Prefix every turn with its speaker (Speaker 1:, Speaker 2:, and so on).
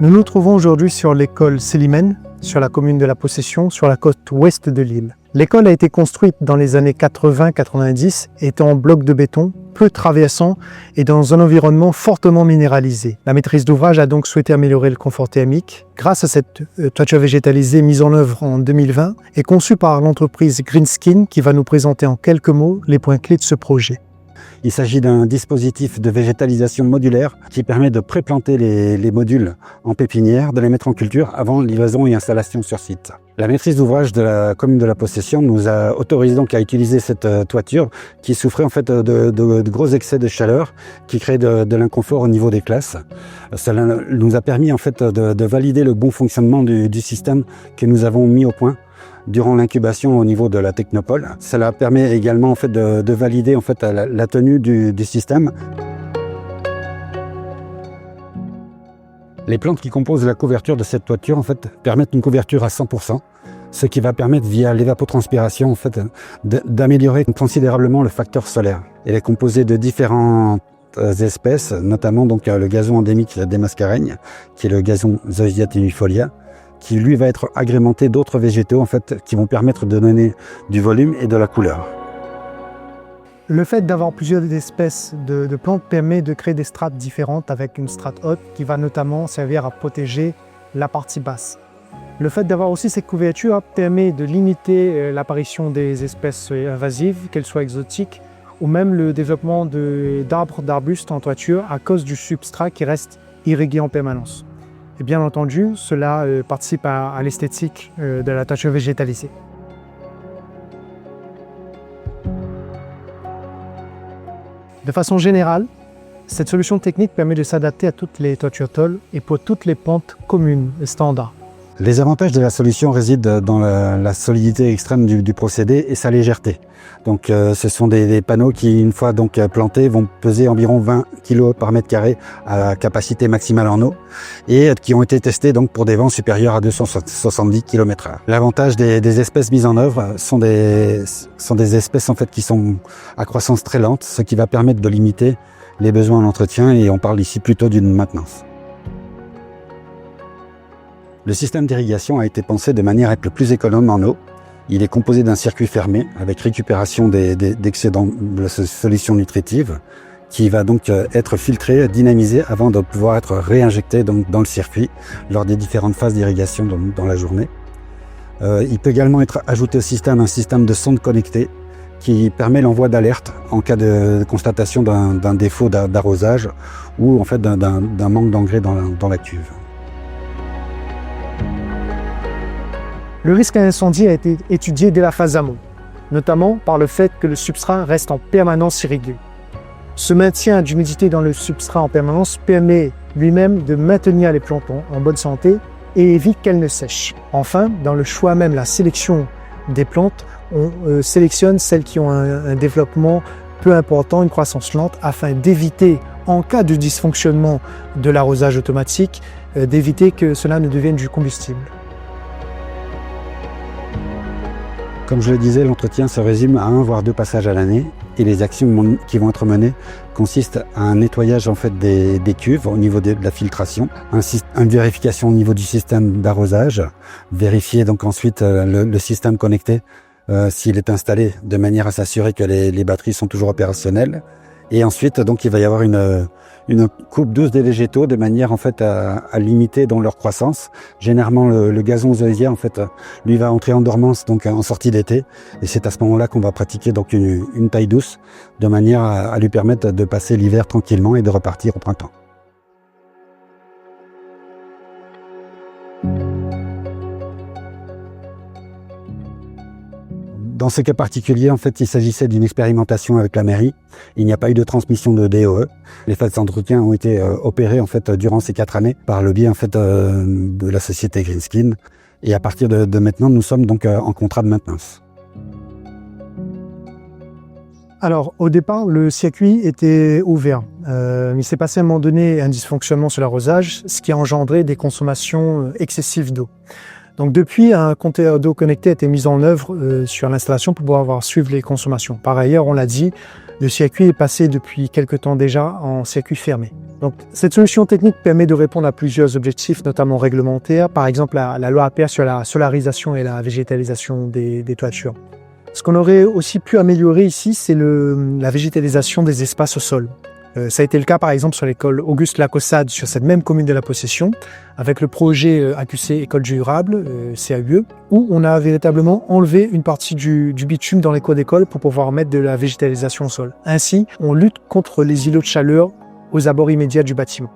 Speaker 1: Nous nous trouvons aujourd'hui sur l'école Célimène, sur la commune de La Possession, sur la côte ouest de l'île. L'école a été construite dans les années 80-90, étant en bloc de béton, peu traversant et dans un environnement fortement minéralisé. La maîtrise d'ouvrage a donc souhaité améliorer le confort thermique grâce à cette toiture végétalisée mise en œuvre en 2020 et conçue par l'entreprise Greenskin qui va nous présenter en quelques mots les points clés de ce projet.
Speaker 2: Il s'agit d'un dispositif de végétalisation modulaire qui permet de pré-planter les modules en pépinière, de les mettre en culture avant livraison et installation sur site. La maîtrise d'ouvrage de la commune de La Possession nous a autorisé donc à utiliser cette toiture qui souffrait en fait de gros excès de chaleur qui créait de l'inconfort au niveau des classes. Cela nous a permis en fait de valider le bon fonctionnement du système que nous avons mis au point durant l'incubation au niveau de la Technopole. Cela permet également en fait de valider en fait la tenue du système. Les plantes qui composent la couverture de cette toiture en fait permettent une couverture à 100%, ce qui va permettre via l'évapotranspiration en fait d'améliorer considérablement le facteur solaire. Elle est composée de différentes espèces, notamment donc le gazon endémique des Mascareignes, qui est le gazon Zoysia tenuifolia, qui lui va être agrémenté d'autres végétaux en fait, qui vont permettre de donner du volume et de la couleur.
Speaker 1: Le fait d'avoir plusieurs espèces de plantes permet de créer des strates différentes avec une strate haute qui va notamment servir à protéger la partie basse. Le fait d'avoir aussi cette couverture permet de limiter l'apparition des espèces invasives, qu'elles soient exotiques, ou même le développement d'arbres, d'arbustes en toiture à cause du substrat qui reste irrigué en permanence. Et bien entendu, cela participe à l'esthétique de la toiture végétalisée. De façon générale, cette solution technique permet de s'adapter à toutes les toitures tôles et pour toutes les pentes communes et standards.
Speaker 2: Les avantages de la solution résident dans la solidité extrême du procédé et sa légèreté. Donc ce sont des panneaux qui, une fois donc plantés, vont peser environ 20 kg par mètre carré à capacité maximale en eau et qui ont été testés donc pour des vents supérieurs à 270 km/h. L'avantage des espèces mises en œuvre sont des espèces en fait qui sont à croissance très lente, ce qui va permettre de limiter les besoins en entretien et on parle ici plutôt d'une maintenance. Le système d'irrigation a été pensé de manière à être le plus économe en eau. Il est composé d'un circuit fermé avec récupération d'excédents de la solution nutritive qui va donc être filtré, dynamisé avant de pouvoir être réinjecté donc dans le circuit lors des différentes phases d'irrigation dans la journée. Il peut également être ajouté au système un système de sonde connectée qui permet l'envoi d'alerte en cas de constatation d'un défaut d'arrosage ou en fait d'un manque d'engrais dans la cuve.
Speaker 1: Le risque incendie a été étudié dès la phase amont, notamment par le fait que le substrat reste en permanence irrigué. Ce maintien d'humidité dans le substrat en permanence permet lui-même de maintenir les plantes en bonne santé et évite qu'elles ne sèchent. Enfin, dans le choix même, la sélection des plantes, on sélectionne celles qui ont un développement peu important, une croissance lente, afin d'éviter, en cas de dysfonctionnement de l'arrosage automatique, d'éviter que cela ne devienne du combustible.
Speaker 2: Comme je le disais, l'entretien se résume à 1 voire 2 passages à l'année et les actions qui vont être menées consistent à un nettoyage en fait des cuves au niveau de la filtration, une vérification au niveau du système d'arrosage, vérifier donc ensuite le système connecté s'il est installé de manière à s'assurer que les batteries sont toujours opérationnelles. Et ensuite, donc, il va y avoir une coupe douce des végétaux de manière en fait à limiter dans leur croissance. Généralement, le gazon zoysia en fait, lui va entrer en dormance donc en sortie d'été, et c'est à ce moment-là qu'on va pratiquer donc une taille douce de manière à lui permettre de passer l'hiver tranquillement et de repartir au printemps. Dans ce cas particulier, en fait, il s'agissait d'une expérimentation avec la mairie. Il n'y a pas eu de transmission de DOE. Les phases d'entretien ont été opérées en fait durant ces 4 années par le biais en fait de la société Greenskin. Et à partir de maintenant, nous sommes donc en contrat de maintenance.
Speaker 1: Alors, au départ, le circuit était ouvert. Il s'est passé à un moment donné un dysfonctionnement sur l'arrosage, ce qui a engendré des consommations excessives d'eau. Donc depuis, un compteur d'eau connecté a été mis en œuvre sur l'installation pour pouvoir suivre les consommations. Par ailleurs, on l'a dit, Le circuit est passé depuis quelque temps déjà en circuit fermé. Donc, cette solution technique permet de répondre à plusieurs objectifs, notamment réglementaires, par exemple la loi APA sur la solarisation et la végétalisation des toitures. Ce qu'on aurait aussi pu améliorer ici, c'est la végétalisation des espaces au sol. Ça a été le cas par exemple sur l'école Auguste Lacossade, sur cette même commune de la Possession, avec le projet AQC École durable, CAUE, où on a véritablement enlevé une partie du bitume dans les cours d'école pour pouvoir mettre de la végétalisation au sol. Ainsi, on lutte contre les îlots de chaleur aux abords immédiats du bâtiment.